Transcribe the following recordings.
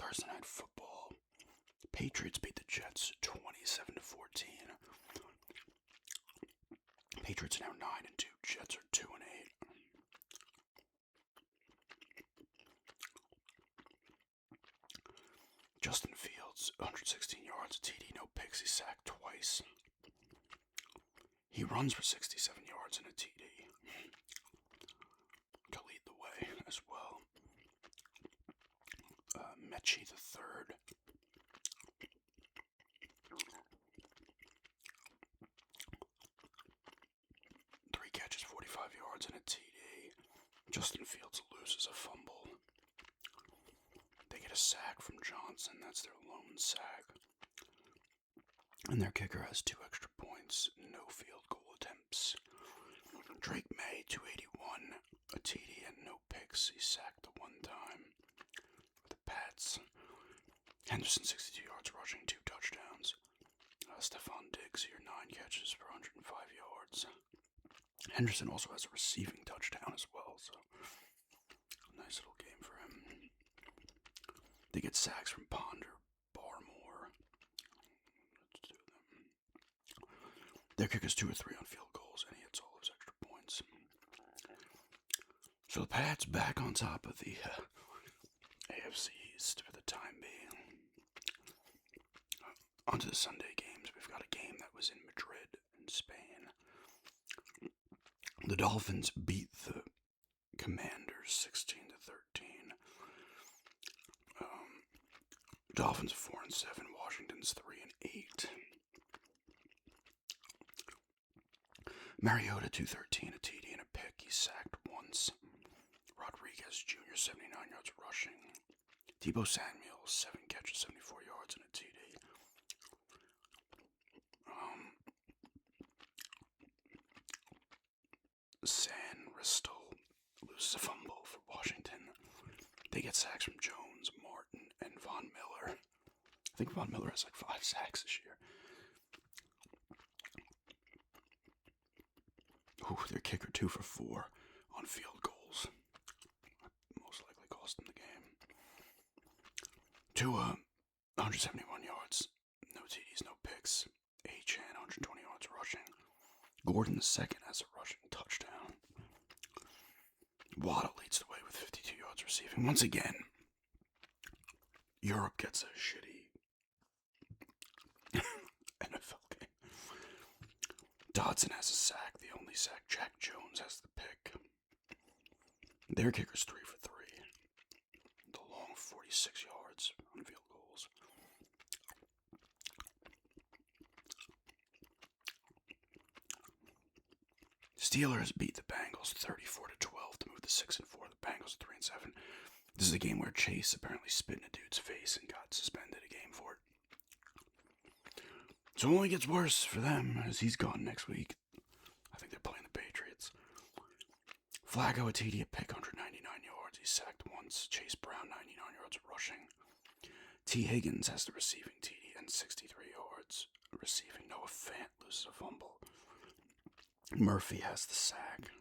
Thursday Night Football. Patriots beat the Jets 27-14. Patriots are now 9-2. Jets are 2-8. Justin Fields, 116 yards, a TD, no picks. He sacked twice. He runs for 67 yards and a TD to lead the way as well. Mechie the third. Three catches, 45 yards and a TD. Justin Fields loses a fumble. They get a sack from Johnson. That's their lone sack. And their kicker has 2 extra points. No field goal attempts. Drake May, 281. A TD and no picks. He sacked the one time. The Pats. Henderson, 62 yards rushing, 2 touchdowns. Stephon Diggs here, 9 catches for 105 yards. Henderson also has a receiving touchdown as well, so nice little game for him. They get sacks from Ponder, Barmore. Let's do them. Their kicker's 2 or 3 on field goals, and he hits all his extra points. So the Pats back on top of the AFC East for the time being. Onto the Sunday games. We've got a game that was in Madrid, in Spain. The Dolphins beat the Commanders 16-13. Dolphins 4-7. Washington's 3-8. Mariota 213, a TD and a pick. He sacked once. Rodriguez Jr. 79 yards rushing. Deebo Samuel 7 catches, 74 yards and a TD. San Ristel loses a fumble for Washington. They get sacks from Jones, Martin, and Von Miller. I think Von Miller has like 5 sacks this year. Ooh, their kicker 2 for 4 on field goals. Most likely cost them the game. Tua, 171 yards, no TDs, no picks. Achan, 120 yards rushing. Gordon the second has a rushing touchdown. Waddle leads the way with 52 yards receiving. Once again, Europe gets a shitty NFL game. Dodson has a sack, the only sack. Jack Jones has the pick. Their kicker's 3 for 3. The long 46 yards on field goals. Steelers beat the Bengals 34-12 to move to 6-4. The Bengals 3-7. This is a game where Chase apparently spit in a dude's face and got suspended a game for it. So it only gets worse for them as he's gone next week. I think they're playing the Patriots. Flacco a TD, a pick, 199 yards. He sacked once. Chase Brown 99 yards rushing. T. Higgins has the receiving TD and 63 yards receiving. Noah Fant loses a fumble. Murphy has the sack.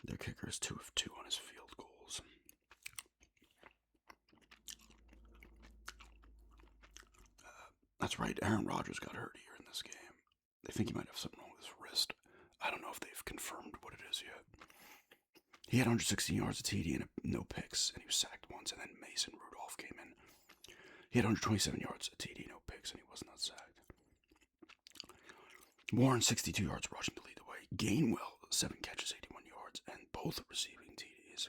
Their kicker is 2 of 2 on his field goals. That's right, Aaron Rodgers got hurt here in this game. They think he might have something wrong with his wrist. I don't know if they've confirmed what it is yet. He had 116 yards of TD and no picks, and he was sacked once, and then Mason Rudolph came in. He had 127 yards of TD, no picks, and he was not sacked. Warren, 62 yards rushing to lead the way. Gainwell, 7 catches, 81 yards, and both receiving TDs.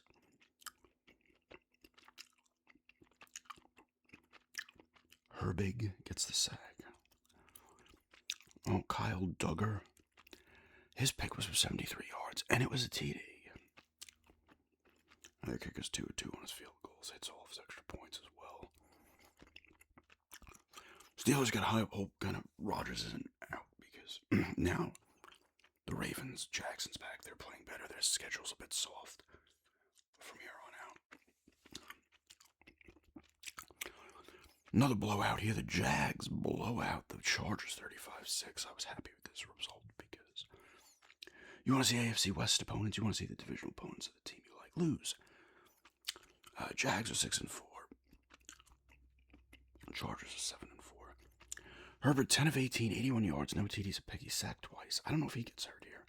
Herbig gets the sack. Oh, Kyle Duggar. His pick was for 73 yards, and it was a TD. Their kicker's 2 of 2 on his field goals. Hits all of his extra points as well. Steelers got high hope kind of Rodgers isn't out because now the Ravens, Jackson's back. They're playing better. Their schedule's a bit soft from here on out. Another blowout here. The Jags blow out the Chargers 35-6. I was happy with this result because you want to see AFC West opponents. You want to see the divisional opponents of the team you like lose. Jags are 6-4. Chargers are 7-4. Herbert, 10 of 18, 81 yards, no TDs, a pick. He sacked twice. I don't know if he gets hurt here.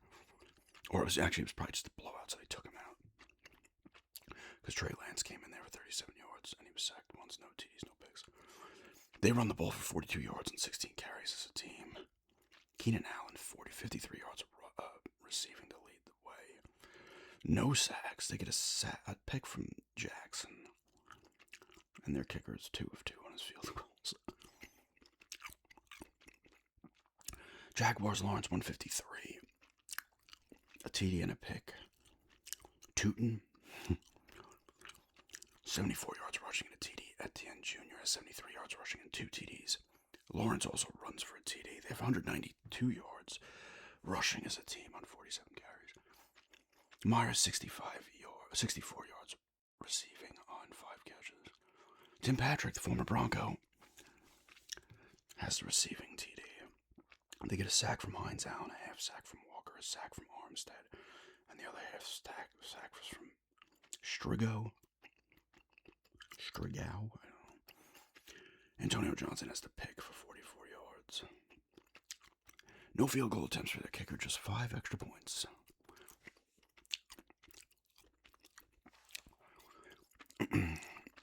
Or it was probably just a blowout, so they took him out. Because Trey Lance came in there for 37 yards, and he was sacked once. No TDs, no picks. They run the ball for 42 yards and 16 carries as a team. Keenan Allen, 53 yards receiving to lead the way. No sacks. They get a pick from Jackson. And their kicker is 2 of 2 on his field goals. Jaguars, Lawrence, 153. A TD and a pick. Tootin, 74 yards rushing and a TD. Etienne Jr. has 73 yards rushing and 2 TDs. Lawrence also runs for a TD. They have 192 yards rushing as a team on 47 carries. Myers, 64 yards receiving on 5 catches. Tim Patrick, the former Bronco, has the receiving TD. They get a sack from Hines Allen, a half sack from Walker, a sack from Armstead, and the other half sack was from Strigow, I don't know. Antonio Johnson has the pick for 44 yards. No field goal attempts for their kicker, just 5 extra points.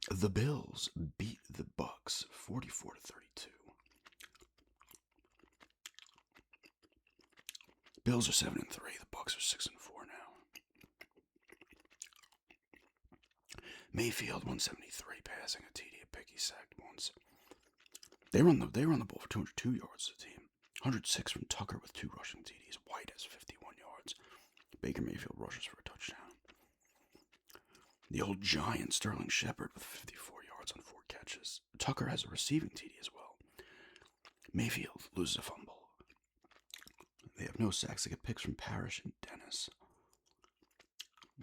The Bills beat the Bucs 44-32. Bills are 7-3. The Bucs are 6-4 now. Mayfield 173 passing a TD, a pick. He sacked once. They run the ball for 202 yards as a team. 106 from Tucker with 2 rushing TDs. White has 51 yards. Baker Mayfield rushes for a touchdown. The old giant Sterling Shepard with 54 yards on 4 catches. Tucker has a receiving TD as well. Mayfield loses a fumble. They have no sacks. They get picks from Parrish and Dennis.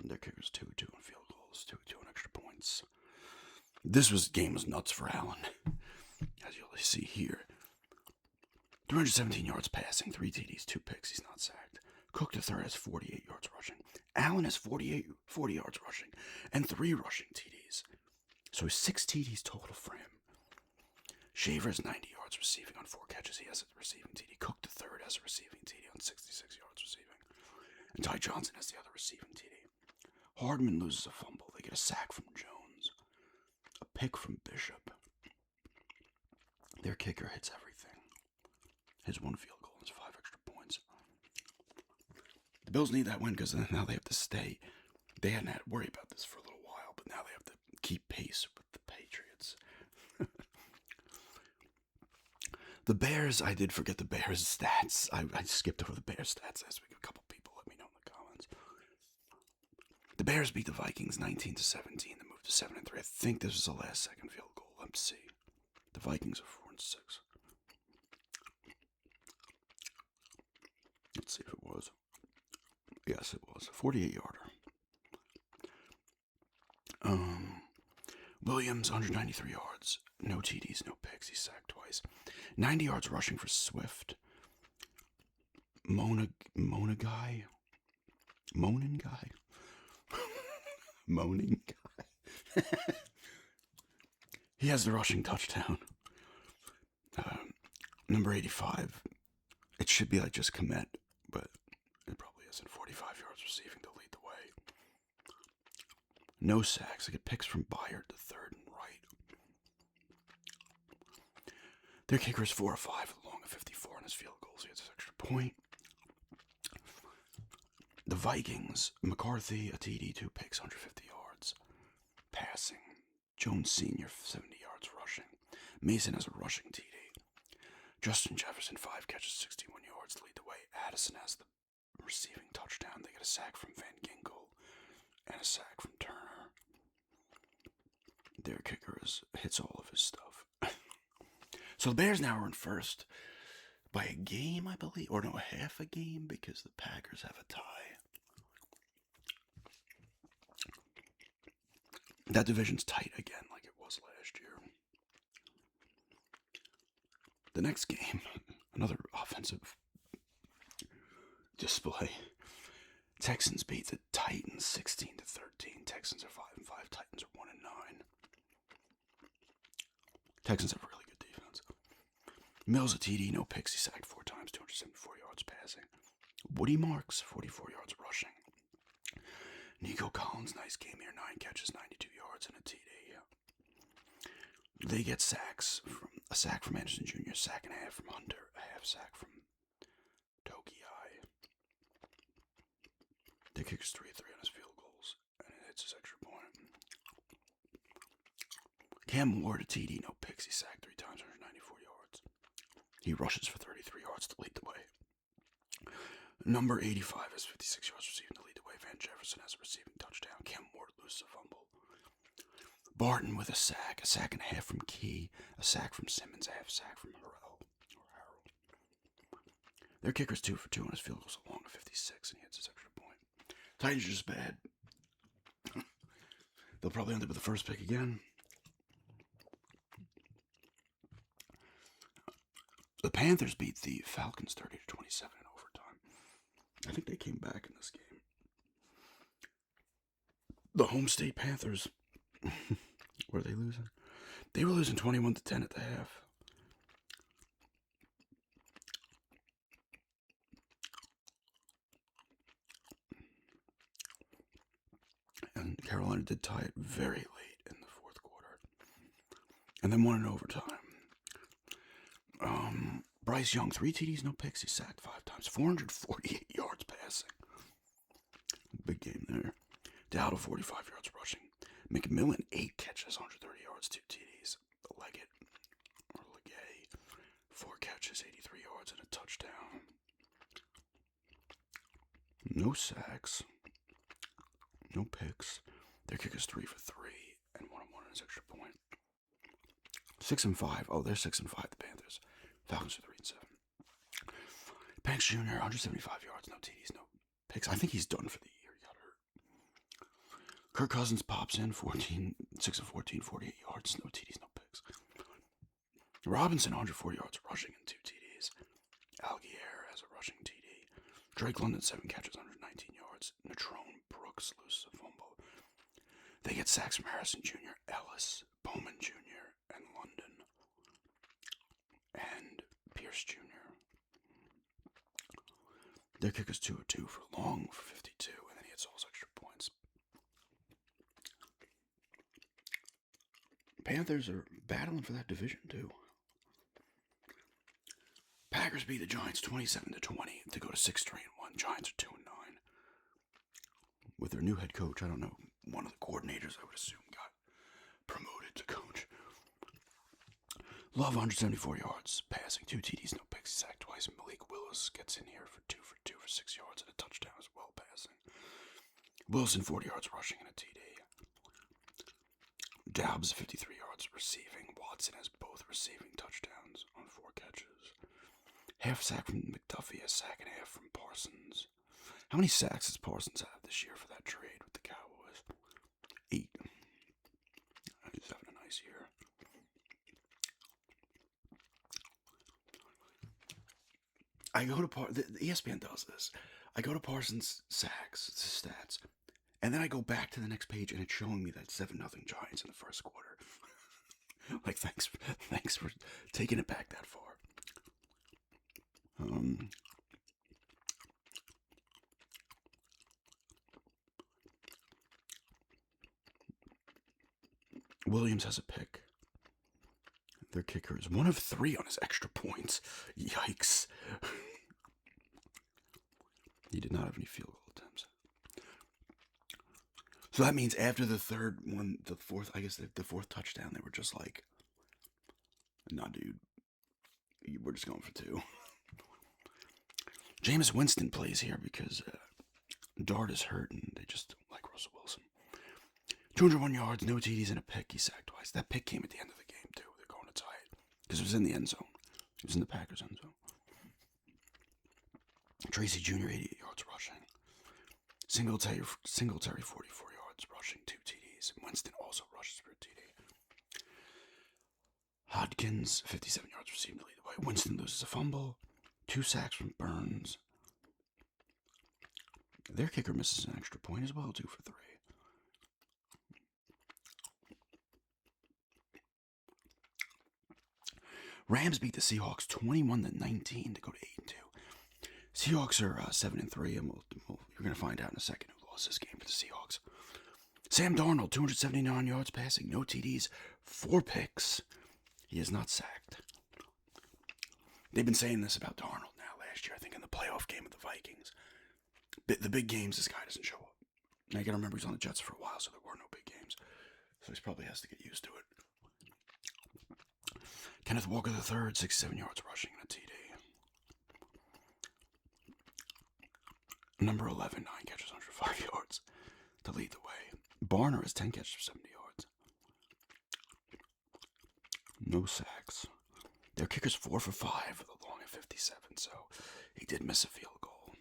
Their kicker's 2-2 on field goals, 2-2 on extra points. This game was nuts for Allen, as you'll see here. 317 yards passing, 3 TDs, 2 picks. He's not sacked. Cook III has 48 yards rushing. Allen has 40 yards rushing and 3 rushing TDs. So 6 TDs total for him. Shaver has 90 yards receiving on 4 catches. He has a receiving TD. Cook III has a receiving TD on 66 yards receiving. And Ty Johnson has the other receiving TD. Hardman loses a fumble. They get a sack from Jones. A pick from Bishop. Their kicker hits everything. His 1 field goal and 5 extra points. The Bills need that win because now they have to stay. They hadn't had to worry about this for a little while, but now they have to keep pace with the Patriots. The Bears, I did forget the Bears stats. I skipped over the Bears stats last week. A couple people let me know in the comments. The Bears beat the Vikings 19-17 to move to 7-3. I think this was the last second field goal. Let's see. The Vikings are 4-6. Let's see if it was. Yes, it was. A 48-yarder. Williams, 193 yards. No TDs, no picks. He sacked twice. 90 yards rushing for Swift. Monin guy. Moaning guy. He has the rushing touchdown. Number 85. It should be like just Komet, but it probably isn't. 45 yards receiving to lead the way. No sacks. They get picks from Byard to third and right. Their kicker is 4 of 5 with a long of 54 on his field goals. He gets an extra point. The Vikings, McCarthy, a TD, 2 picks, 150 yards. Passing. Jones Sr., 70 yards rushing. Mason has a rushing TD. Justin Jefferson, 5 catches, 61 yards, lead the way. Addison has the receiving touchdown. They get a sack from Van Ginkel and a sack from Turner. Their kicker hits all of his stuff. So the Bears now are in first by a game, I believe. Or no, half a game, because the Packers have a tie. That division's tight again, like it was last year. The next game, another offensive display. Texans beat the Titans 16-13. Texans are 5-5. Titans are 1-9. Texans have a really good Mills a TD, no picks. He sacked 4 times, 274 yards passing. Woody Marks, 44 yards rushing. Nico Collins, nice game here, 9 catches, 92 yards, and a TD. They get sacks, from a sack from Anderson Jr., a sack and a half from Hunter, a half sack from Togiai. Their kicker's 3-3 on his field goals, and it hits his extra point. Cam Ward, a TD, no picks. He sacked 3 times, 194 yards. He rushes for 33 yards to lead the way. Number 85 has 56 yards receiving to lead the way. Van Jefferson has a receiving touchdown. Cam Ward loses a fumble. Barton with a sack and a half from Key, a sack from Simmons, a half sack from Harrell. Their kicker's 2 for 2 on his field goes along to 56, and he hits his extra point. Titans are just bad. They'll probably end up with the first pick again. The Panthers beat the Falcons 30-27 in overtime. I think they came back in this game. The home state Panthers. Were they losing? They were losing 21-10 at the half. And Carolina did tie it very late in the fourth quarter. And then won in overtime. Bryce Young, 3 TDs, no picks. He sacked 5 times, 448 yards passing. Big game there. Dowdle, 45 yards rushing. McMillan, 8 catches, 130 yards, 2 TDs. Leggett, 4 catches, 83 yards, and a touchdown. No sacks. No picks. Their kicker's 3 for 3, and 1 on his extra point. 6-5. Oh, they're 6-5, the Panthers. Falcons are 3-7. Banks Jr., 175 yards, no TDs, no picks. I think he's done for the year. He got hurt. Kirk Cousins pops in, 6-14, 48 yards, no TDs, no picks. Robinson, 104 yards rushing and 2 TDs. Algier has a rushing TD. Drake London, 7 catches, 119 yards. Natrone Brooks loses a fumble. They get sacks from Harrison Jr., Ellis, Bowman Jr., and London. And Pierce Jr. Their kick is 2-2 for long for 52, and then he hits all his extra points. Panthers are battling for that division, too. Packers beat the Giants 27-20 to go to 6-3-1. Giants are 2-9. With their new head coach, I don't know, one of the coordinators, I would assume, got promoted to coach. Love, 174 yards, passing, 2 TDs, no picks, sacked twice, and Malik Willis gets in here for 2 for 6 yards and a touchdown as well, passing. Wilson, 40 yards rushing and a TD. Dobbs, 53 yards receiving. Watson has both receiving touchdowns on 4 catches. Half sack from McDuffie, a sack and a half from Parsons. How many sacks does Parsons have this year for that trade with the Cowboys? 8. He's having a nice year. I go to the ESPN does this. I go to Parsons' sacks, stats, and then I go back to the next page, and it's showing me that 7-0 Giants in the first quarter. Like, thanks for taking it back that far. Williams has a pick. Their kicker is 1 of 3 on his extra points. Yikes. He did not have any field goal attempts. So that means after the third one, the fourth touchdown, they were just like, nah, dude, we're just going for 2. Jameis Winston plays here because Dart is hurt and they just don't like Russell Wilson. 201 yards, no TDs, and a pick. He sacked twice. That pick came at the end of the game, too. They're going to tie it because it was in the end zone. It was in the Packers' end zone. Tracy Jr., 88 yards rushing. Singletary, 44 yards rushing, 2 TDs. And Winston also rushes for a TD. Hodgins, 57 yards receiving to lead the way. Winston loses a fumble. 2 sacks from Burns. Their kicker misses an extra point as well, 2 for 3. Rams beat the Seahawks 21-19 to go to 8-2. Seahawks are 7-3, and you're going to find out in a second who lost this game for the Seahawks. Sam Darnold, 279 yards passing, no TDs, 4 picks. He is not sacked. They've been saying this about Darnold now last year, I think in the playoff game of the Vikings. The big games, this guy doesn't show up. Now you got to remember he's on the Jets for a while, so there were no big games. So he probably has to get used to it. Kenneth Walker III, 67 yards rushing and a TD. Number 11, 9 catches, 105 yards to lead the way. Barner has 10 catches for 70 yards. No sacks. Their kicker's 4 for 5 with a long at 57, so he did miss a field goal.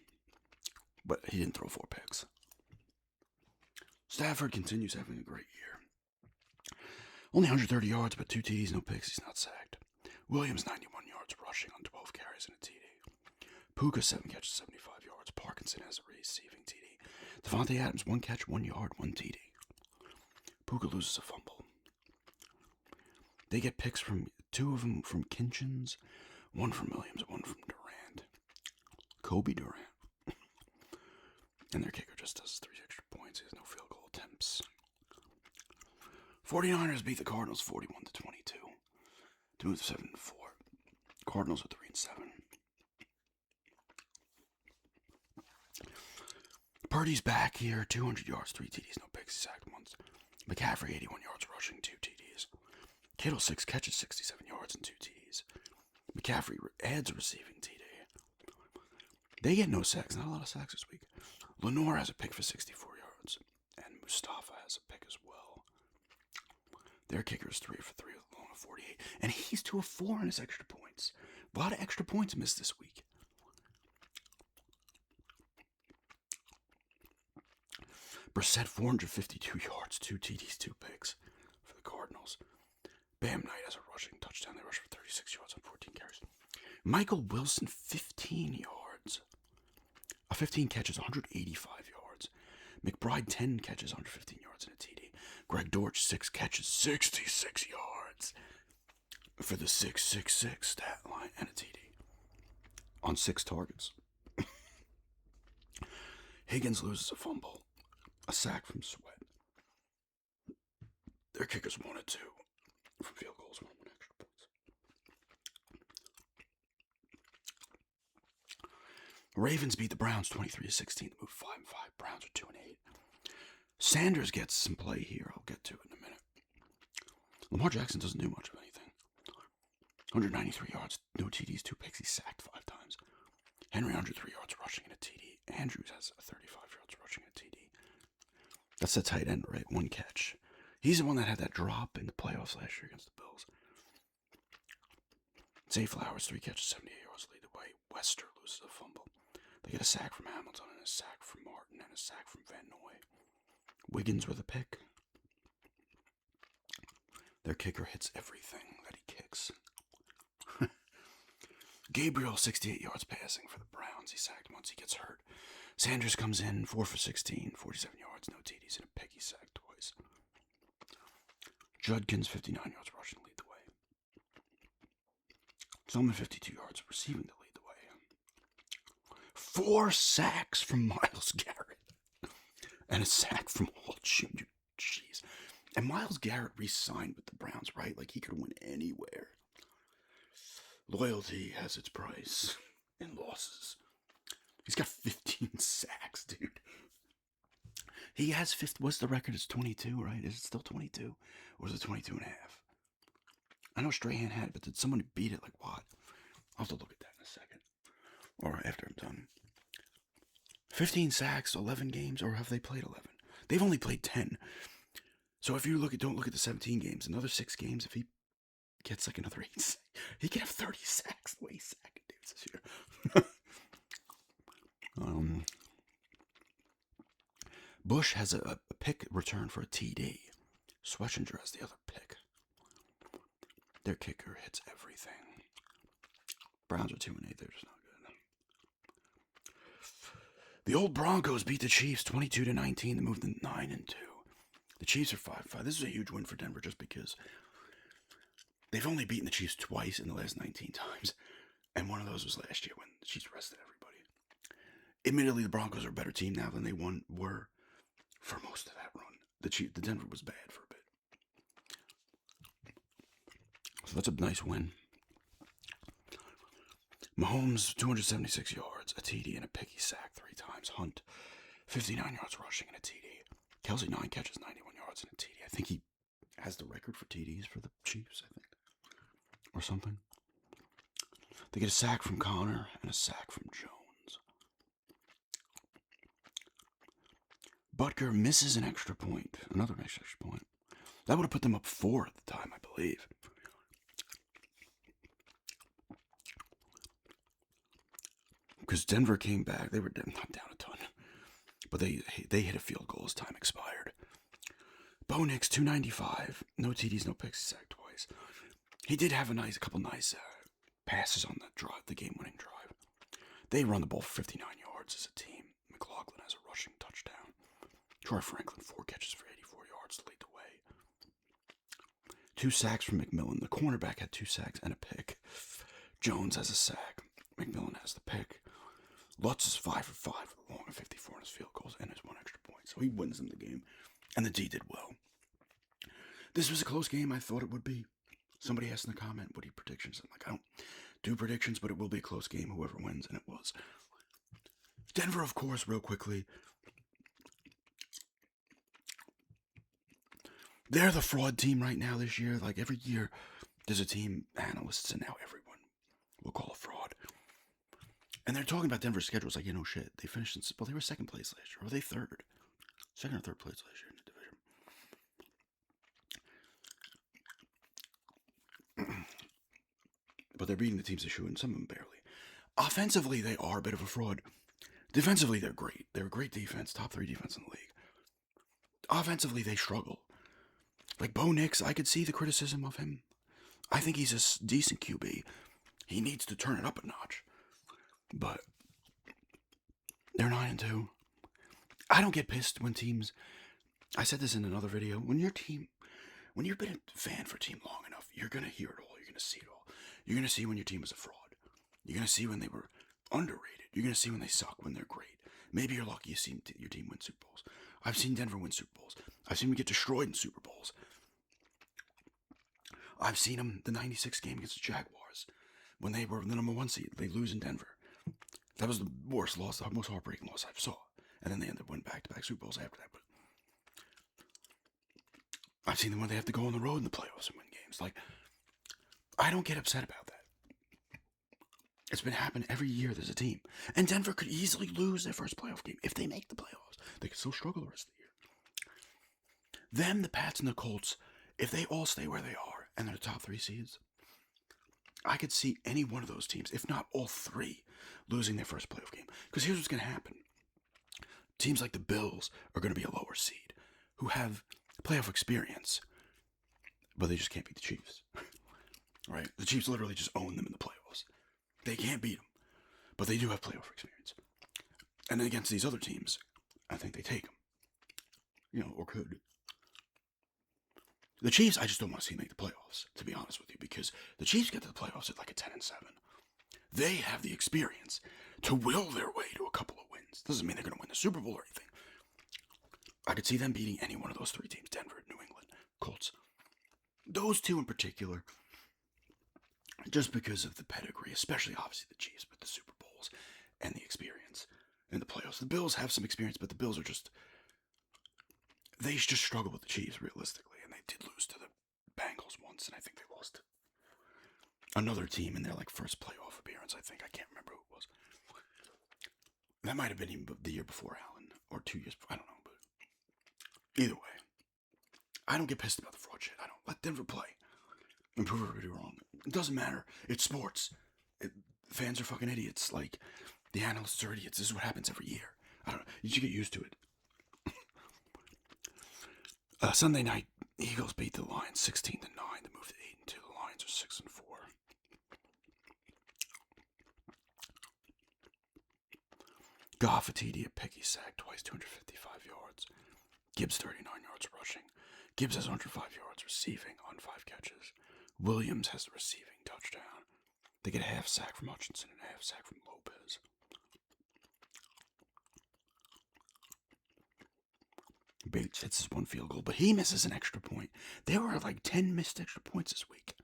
But he didn't throw 4 picks. Stafford continues having a great year. Only 130 yards, but 2 TDs, no picks. He's not sacked. Williams, 91 yards rushing on 12 carries and a TD. Puka, 7 catches, 75 yards. Parkinson has a receiving TD. Devontae Adams, 1 catch, 1 yard, 1 TD. Puka loses a fumble. They get picks from 2 of them from Kinchins, 1 from Williams, 1 from Durant. Kobe Durant. And their kicker just does 3 extra points. He has no field goal attempts. 49ers beat the Cardinals 41-22 to move to 7-4. Cardinals are 3-7. Purdy's back here, 200 yards, 3 TDs, no picks, he sacked once. McCaffrey, 81 yards rushing, 2 TDs. Kittle, 6 catches, 67 yards, and 2 TDs. McCaffrey adds a receiving TD. They get no sacks, not a lot of sacks this week. Lenore has a pick for 64 yards, and Mustafa has a pick as well. Their kicker is 3 for 3 with a long of 48, and he's 2 of 4 on his extra points. A lot of extra points missed this week. Brissett, 452 yards, 2 TDs, 2 picks for the Cardinals. Bam Knight has a rushing touchdown. They rush for 36 yards on 14 carries. Michael Wilson, 15 yards. 15 catches, 185 yards. McBride, 10 catches, 115 yards and a TD. Greg Dortch, 6 catches, 66 yards for the 666 stat line and a TD on 6 targets. Higgins loses a fumble. A sack from Sweat. Their kickers 1 and 2 from field goals, 1 extra points. Ravens beat the Browns 23-16 to move 5-5. Browns are 2-8. Sanders gets some play here. I'll get to it in a minute. Lamar Jackson doesn't do much of anything. 193 yards, no TDs, 2 picks. He's sacked 5 times. Henry 103 yards rushing and a TD. Andrews has 35 yards rushing and a TD. That's the tight end, right? 1 catch. He's the one that had that drop in the playoffs last year against the Bills. Zay Flowers, 3 catches, 78 yards, lead the way. Wester loses a fumble. They get a sack from Hamilton and a sack from Martin and a sack from Van Noy. Wiggins with a pick. Their kicker hits everything that he kicks. Gabriel, 68 yards passing for the Browns. He sacked once, he gets hurt. Sanders comes in, 4 for 16, 47 yards, no TDs, and a pick. He sacked twice. Judkins, 59 yards rushing to lead the way. Zolman, 52 yards receiving to lead the way. 4 sacks from Myles Garrett. And a sack from Hall Jr. Jeez. And Myles Garrett re-signed with the Browns, right? Like, he could win anywhere. Loyalty has its price in losses. He's got 15 sacks, dude. He has 50. What's the record? It's 22, right? Is it still 22? Or is it 22 and a half? I know Strahan had it, but did someone beat it? Like what? I'll have to look at that in a second. Or after I'm done. 15 sacks, 11 games, or have they played 11? They've only played 10. So if you don't look at the 17 games, another 6 games, if he gets like another 8 sacks, he can have 30 sacks the way he's sacking dudes this year. Bush has a pick return for a TD. Schwetzinger has the other pick. Their kicker hits everything. Browns are 2-8. They're just not good. The old Broncos beat the Chiefs 22-19 to move to 9-2. The Chiefs are 5-5. This is a huge win for Denver just because They've only beaten the Chiefs twice in the last 19 times, and one of those was last year when the Chiefs rested everybody. Admittedly, the Broncos are a better team now than they were for most of that run. The Denver was bad for a bit. So that's a nice win. Mahomes, 276 yards, a TD, and a picky sack 3 times. Hunt, 59 yards rushing and a TD. Kelsey, 9 catches, 91 yards, and a TD. I think he has the record for TDs for the Chiefs, I think. Or something. They get a sack from Connor and a sack from Jones. Butker misses an extra point. Another extra point. That would have put them up 4 at the time, I believe. Because Denver came back. They were not down a ton. But they hit a field goal as time expired. Bo Nix, 295. No TDs, no picks. He sacked twice. He did have a couple nice passes on the game-winning drive. They run the ball for 59 yards as a team. McLaughlin has a rushing touchdown. Troy Franklin, 4 catches for 84 yards to lead the way. 2 sacks from McMillan. The cornerback had 2 sacks and a pick. Jones has a sack. McMillan has the pick. Lutz is 5 for 5 with a long of 54 on his field goals and his 1 extra point. So he wins them the game. And the D did well. This was a close game. I thought it would be. Somebody asked in the comment, what are your predictions? I'm like, I don't do predictions, but it will be a close game, whoever wins, and it was. Denver, of course, real quickly. They're the fraud team right now this year. Like every year, there's a team, analysts, and now everyone will call a fraud. And they're talking about Denver's schedule. It's like, no shit. They finished they were 2nd place last year. Or were they 3rd? 2nd or 3rd place last year in the division. But they're beating the teams they should, and some of them barely. Offensively, they are a bit of a fraud. Defensively, they're great. They're a great defense, top 3 defense in the league. Offensively, they struggle. Like Bo Nix, I could see the criticism of him. I think he's a decent QB. He needs to turn it up a notch. But they're 9-2. I don't get pissed when teams. I said this in another video. When you've been a fan for a team long enough, you're gonna hear it all. You're gonna see it all. You're gonna see when your team was a fraud. You're gonna see when they were underrated. You're gonna see when they suck, when they're great. Maybe you're lucky you see your team win Super Bowls. I've seen Denver win Super Bowls. I've seen them get destroyed in Super Bowls. I've seen them the '96 game against the Jaguars when they were the number 1 seed. They lose in Denver. That was the worst loss, the most heartbreaking loss I've saw. And then they ended up winning back-to-back Super Bowls after that. But I've seen them when they have to go on the road in the playoffs and win games. Like, I don't get upset about that. It's been happening every year there's a team. And Denver could easily lose their first playoff game. If they make the playoffs, they could still struggle the rest of the year. Them, the Pats, and the Colts, if they all stay where they are and they're the top 3 seeds, I could see any one of those teams, if not all 3, losing their first playoff game. Because here's what's going to happen. Teams like the Bills are going to be a lower seed who have playoff experience, but they just can't beat the Chiefs. Right? The Chiefs literally just own them in the playoffs. They can't beat them, but they do have playoff experience. And then against these other teams, I think they take them. Or could. The Chiefs, I just don't want to see them make the playoffs, to be honest with you, because the Chiefs get to the playoffs at like a 10-7. They have the experience to will their way to a couple of wins. Doesn't mean they're going to win the Super Bowl or anything. I could see them beating any one of those 3 teams, Denver, New England, Colts. Those 2 in particular, just because of the pedigree, especially obviously the Chiefs with the Super Bowls and the experience in the playoffs. The Bills have some experience, but the Bills are they just struggle with the Chiefs realistically, and they did lose to the Bengals once, and I think they lost to another team in their first playoff appearance. I can't remember who it was. That might have been even the year before Allen, or 2 years before, I don't know, but either way, I don't get pissed about the fraud shit. I don't. Let Denver play and prove everybody wrong. It doesn't matter. It's sports. Fans are fucking idiots. Like, the analysts are idiots. This is what happens every year. I don't know. You should get used to it. Sunday night, Eagles beat the Lions 16-9 to move to 8-2. The Lions are 6-4. Goff a TD, a picky sack, twice 255 yards. Gibbs 39 yards rushing. Gibbs has 105 yards receiving on 5 catches. Williams has the receiving touchdown. They get a half sack from Hutchinson and a half sack from Lopez. Bates hits his one field goal, but he misses an extra point. There were like 10 missed extra points this week.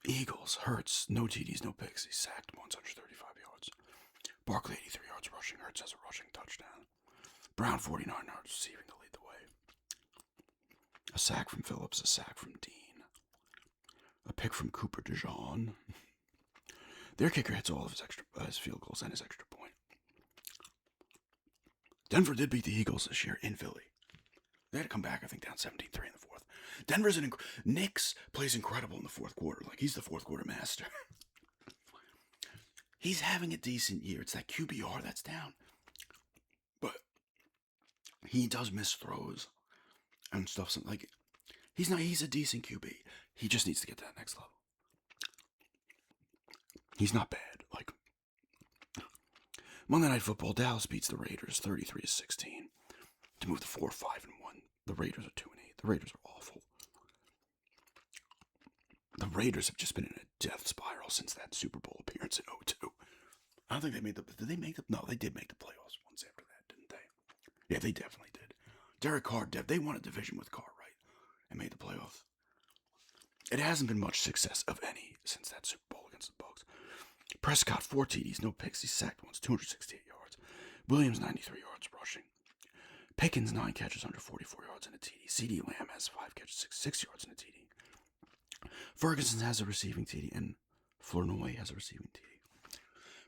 Eagles, Hurts, no TDs, no picks. He sacked once, 135 yards. Barkley, 83 yards rushing. Hurts has a rushing touchdown. Brown, 49 yards receiving to lead the way. A sack from Phillips, a sack from Dean. A pick from Cooper DeJean. Their kicker hits all of his field goals and his extra point. Denver did beat the Eagles this year in Philly. They had to come back, I think, down 17-3 in the fourth. Denver's Knicks plays incredible in the fourth quarter. Like, he's the fourth quarter master. He's having a decent year. It's that QBR that's down. But he does miss throws and stuff. Like, he's a decent QB. He just needs to get to that next level. He's not bad. Like, Monday Night Football, Dallas beats the Raiders 33-16 to move to 4-5-1. The Raiders are 2-8. The Raiders are awful. The Raiders have just been in a death spiral since that Super Bowl appearance in 2002. I don't think they made the... Did they make the... No, they did make the playoffs once after that, didn't they? Yeah, they definitely did. Derek Carr, they won a division with Carr, right? And made the playoffs. It hasn't been much success of any since that Super Bowl against the Bucs. Prescott, 4 TDs, no picks. He sacked once, 268 yards. Williams, 93 yards rushing. Pickens, 9 catches, under 44 yards and a TD. CeeDee Lamb has 5 catches, 6 yards and a TD. Ferguson has a receiving TD, and Flournoy has a receiving TD.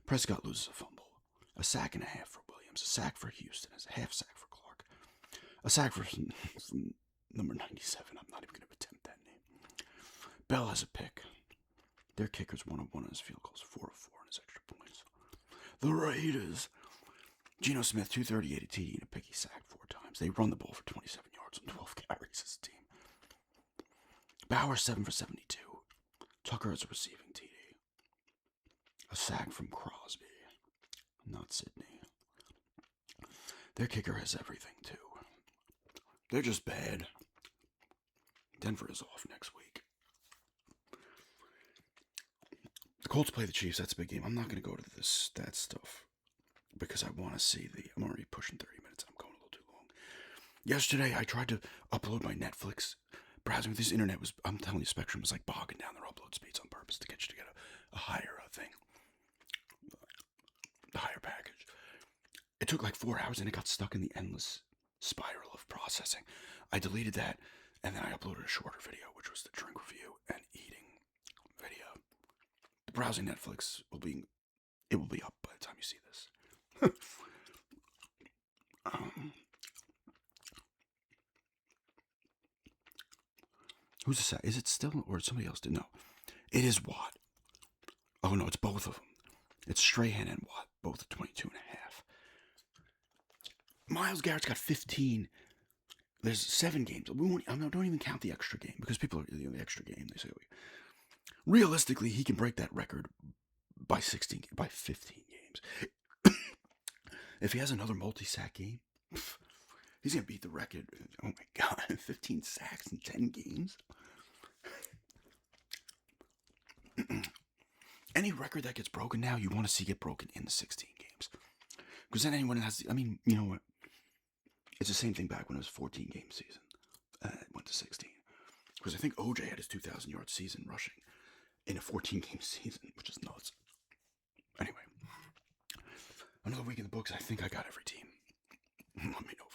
Prescott loses a fumble. A sack and a half for Williams. A sack for Houston. A half sack for Clark. A sack for number 97. I'm not even going to attempt that name. Bell has a pick. Their kicker's 1 of 1 on his field goals, 4 of 4 on his extra points. The Raiders. Geno Smith, 238, a TD, and a pick. He sacked 4 times. They run the ball for 27 yards on 12 carries as a team. Bauer, 7 for 72. Tucker has a receiving TD. A sack from Crosby, not Sidney. Their kicker has everything, too. They're just bad. Denver is off next week. The Colts play the Chiefs. That's a big game. I'm not going to go to that stuff because I want to see I'm already pushing 30 minutes. I'm going a little too long. Yesterday, I tried to upload my Netflix browsing. This internet I'm telling you, Spectrum was like bogging down their upload speeds on purpose to get you to get a higher thing. The higher package. It took like 4 hours and it got stuck in the endless spiral of processing. I deleted that and then I uploaded a shorter video, which was the drink review and eating video. The browsing Netflix will be up by the time you see this. Who's the sack? Is it still or somebody else did? No, it is Watt. Oh no, it's both of them. It's Strahan and Watt, both at 22.5. Myles Garrett's got 15. There's 7 games. Don't even count the extra game because people are the extra game. They say realistically he can break that record by 15 games. If he has another multi-sack game, he's gonna beat the record. Oh my God, 15 sacks in 10 games. Any record that gets broken now, you want to see get broken in the 16 games. Because then anyone has... you know what? It's the same thing back when it was a 14-game season. It went to 16. Because I think OJ had his 2,000-yard season rushing in a 14-game season, which is nuts. Anyway. Another week in the books. I think I got every team. Let me know